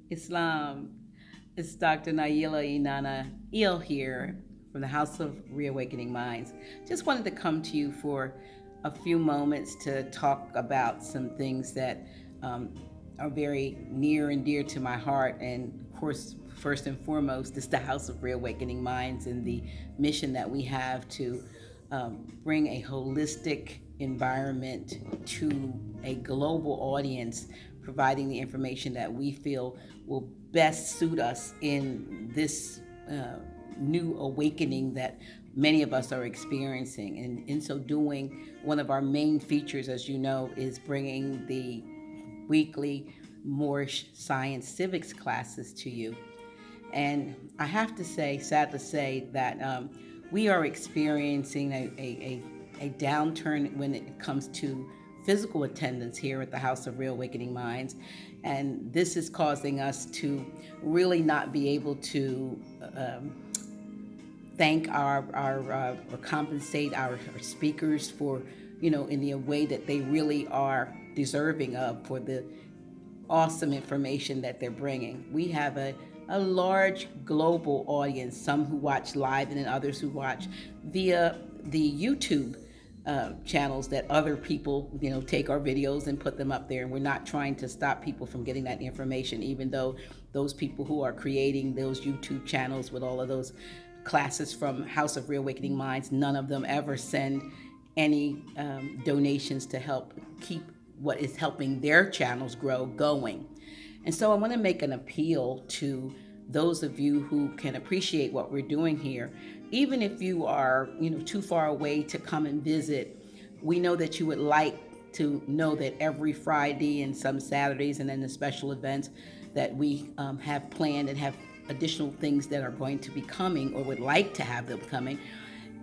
Islam. It's Dr. Nailah Inanna here from the House of Reawakening Minds. Just wanted to come to you for a few moments to talk about some things that um, are very near and dear to my heart. And of course, first and foremost, is the House of Reawakening Minds and the mission that we have to bring a holistic environment to a global audience, providing the information that we feel will best suit us in this new awakening that many of us are experiencing. And in so doing, one of our main features, as you know, is bringing the weekly Moorish science civics classes to you. And I have to say, sad to say, that we are experiencing a downturn when it comes to physical attendance here at the House of Real Awakening Minds. And this is causing us to really not be able to thank or compensate our speakers for, in the way that they really are deserving of for the awesome information that they're bringing. We have a large global audience, some who watch live and then others who watch via the YouTube channels that other people, take our videos and put them up there. And we're not trying to stop people from getting that information, even though those people who are creating those YouTube channels with all of those classes from House of Reawakening Minds, none of them ever send any donations to help keep what is helping their channels grow going. And so I want to make an appeal to those of you who can appreciate what we're doing here. Even if you are, too far away to come and visit, we know that you would like to know that every Friday and some Saturdays and then the special events that we have planned and have additional things that are going to be coming or would like to have them coming.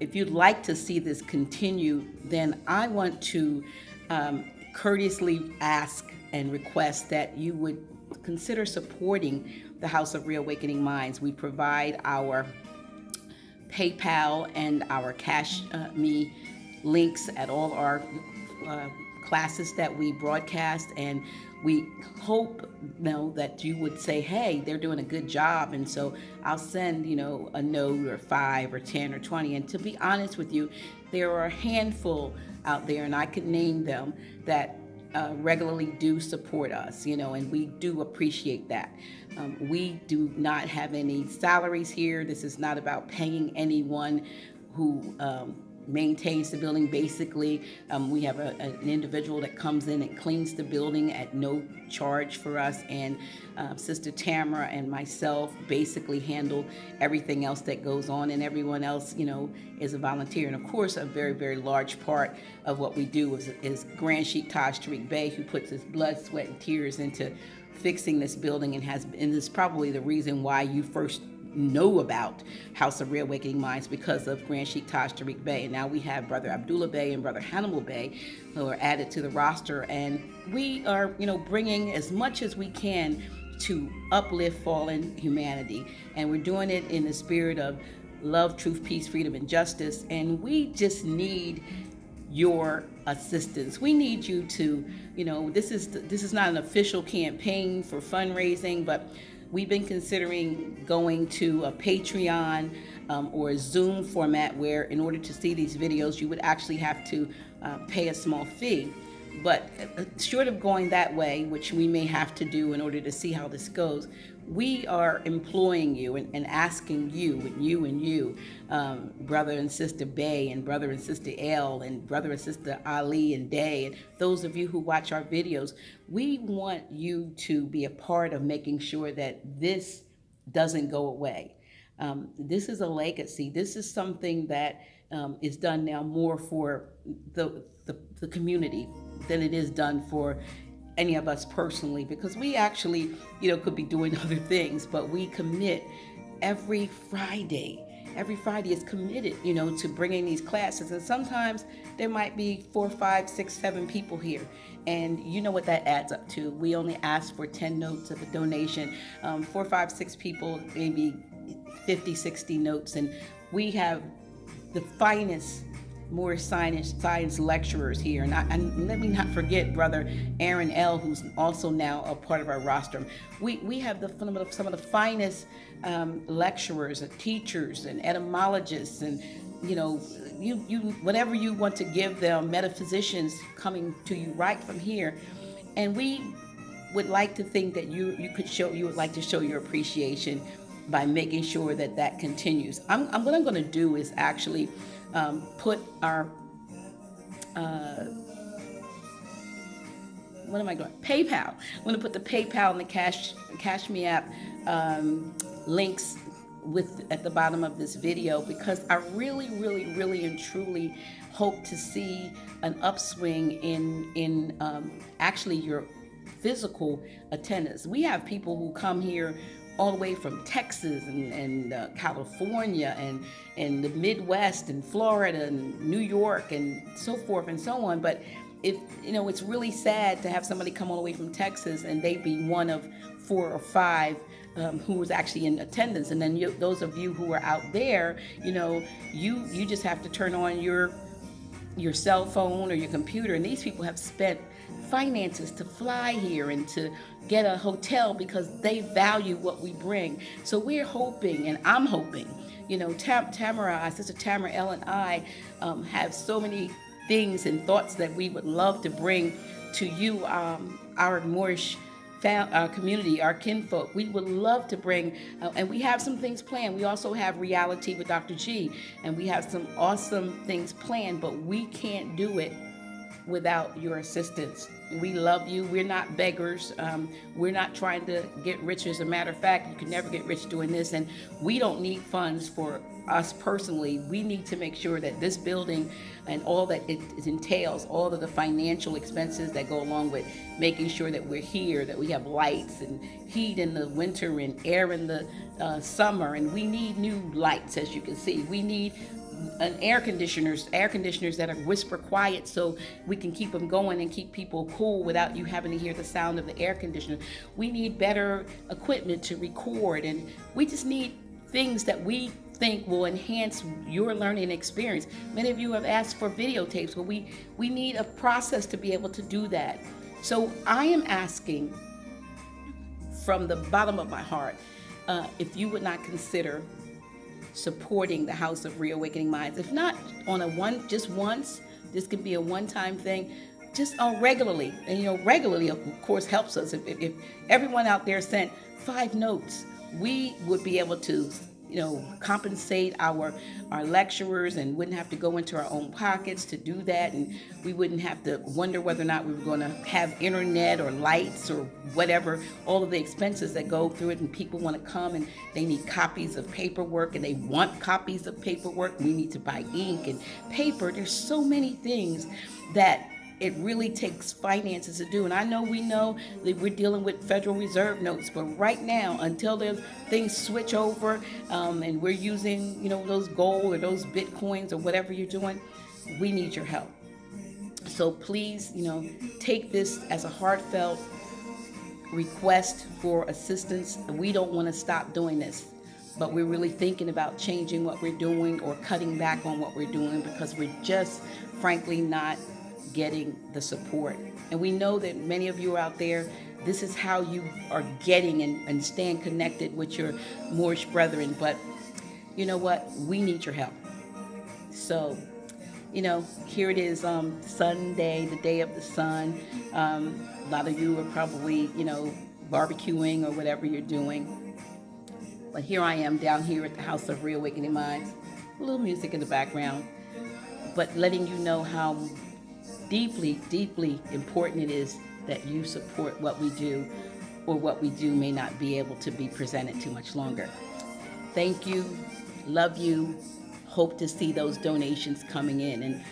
If you'd like to see this continue, then I want to courteously ask and request that you would consider supporting the House of Reawakening Minds. We provide our PayPal and our Cash Me links at all our classes that we broadcast, and we hope that you would say, hey, they're doing a good job, and so I'll send a note or 5 or 10 or 20. And to be honest with you, there are a handful out there, and I could name them, that regularly do support us, and we do appreciate that. We do not have any salaries here. This is not about paying anyone who maintains the building. Basically, we have an individual that comes in and cleans the building at no charge for us, and Sister Tamara and myself basically handle everything else that goes on, and everyone else, is a volunteer. And of course, a very, very large part of what we do is Grand Sheikh Taj Tariq Bey, who puts his blood, sweat, and tears into fixing this building, and is probably the reason why you first know about House of Reawakening Minds, because of Grand Sheikh Taj Tariq Bey. And now we have Brother Abdullah Bey and Brother Hannibal Bey who are added to the roster, and we are bringing as much as we can to uplift fallen humanity, and we're doing it in the spirit of love, truth, peace, freedom, and justice. And we just need your assistance. We need you to, this is not an official campaign for fundraising, but we've been considering going to a Patreon or a Zoom format where, in order to see these videos, you would actually have to pay a small fee. But short of going that way, which we may have to do in order to see how this goes, we are employing you and asking you, Brother and Sister Bay, and Brother and Sister L, and Brother and Sister Ali and Day, and those of you who watch our videos, we want you to be a part of making sure that this doesn't go away. This is a legacy. This is something that is done now more for the community than it is done for any of us personally, because we actually, could be doing other things, but we commit every Friday. Every Friday is committed, to bringing these classes. And sometimes there might be 4, 5, 6, 7 people here. And you know what that adds up to. We only ask for 10 notes of a donation. 4, 5, 6 people, maybe 50, 60 notes. And we have the finest Moorish science lecturers here, and let me not forget Brother Aaron L., who's also now a part of our roster. We have some of the finest lecturers and teachers and etymologists, and you whatever you want to give them, metaphysicians coming to you right from here, and we would like to think that you would like to show your appreciation by making sure that continues. What I'm going to do is actually put our what am I doing? PayPal. I'm going to put the PayPal and the Cash Me app links at the bottom of this video, because I really, really, really and truly hope to see an upswing in actually your physical attendance. We have people who come here all the way from Texas and California and the Midwest and Florida and New York and so forth and so on. But it's really sad to have somebody come all the way from Texas and they be one of 4 or 5 who was actually in attendance. And then those of you who are out there, you just have to turn on your cell phone or your computer, and these people have spent finances to fly here and to get a hotel because they value what we bring. So we're hoping, and I'm hoping, Sister Tamara L and I have so many things and thoughts that we would love to bring to you, our Moorish community, our kinfolk. We would love to bring, and we have some things planned. We also have reality with Dr. G, and we have some awesome things planned, but we can't do it without your assistance. We love you. We're not beggars. We're not trying to get rich. As a matter of fact, you can never get rich doing this, and we don't need funds for us personally. We need to make sure that this building and all that it entails, all of the financial expenses that go along with making sure that we're here, that we have lights and heat in the winter and air in the summer, and we need new lights, as you can see. We need air conditioners that are whisper quiet, so we can keep them going and keep people cool without you having to hear the sound of the air conditioner. We need better equipment to record, and we just need things that we think will enhance your learning experience. Many of you have asked for videotapes, but we need a process to be able to do that. So I am asking from the bottom of my heart, if you would not consider supporting the House of Reawakening Minds. If not on just once, this could be a one-time thing, just regularly. And regularly, of course, helps us. If everyone out there sent 5 notes, we would be able to compensate our lecturers and wouldn't have to go into our own pockets to do that, and we wouldn't have to wonder whether or not we were going to have internet or lights or whatever, all of the expenses that go through it. And people want to come and they need copies of paperwork, and they want copies of paperwork. We need to buy ink and paper. There's so many things that it really takes finances to do. And we know that we're dealing with Federal Reserve notes, but right now, until things switch over and we're using, those gold or those Bitcoins or whatever you're doing, we need your help. So please, take this as a heartfelt request for assistance. We don't want to stop doing this, but we're really thinking about changing what we're doing or cutting back on what we're doing, because we're just frankly not getting the support. And we know that many of you out there, this is how you are getting and staying connected with your Moorish brethren. But you know what? We need your help. So, here it is, Sunday, the day of the sun. A lot of you are probably, barbecuing or whatever you're doing. But here I am down here at the House of Reawakening Minds. A little music in the background, but letting you know how deeply, deeply important it is that you support what we do, or what we do may not be able to be presented too much longer. Thank you. Love you. Hope to see those donations coming in. And,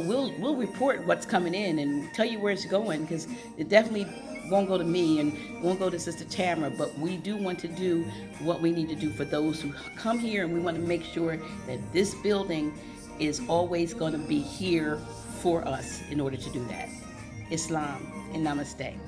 we'll report what's coming in and tell you where it's going, because it definitely won't go to me and won't go to Sister Tamara, but we do want to do what we need to do for those who come here, and we want to make sure that this building is always going to be here for us in order to do that. Islam and namaste.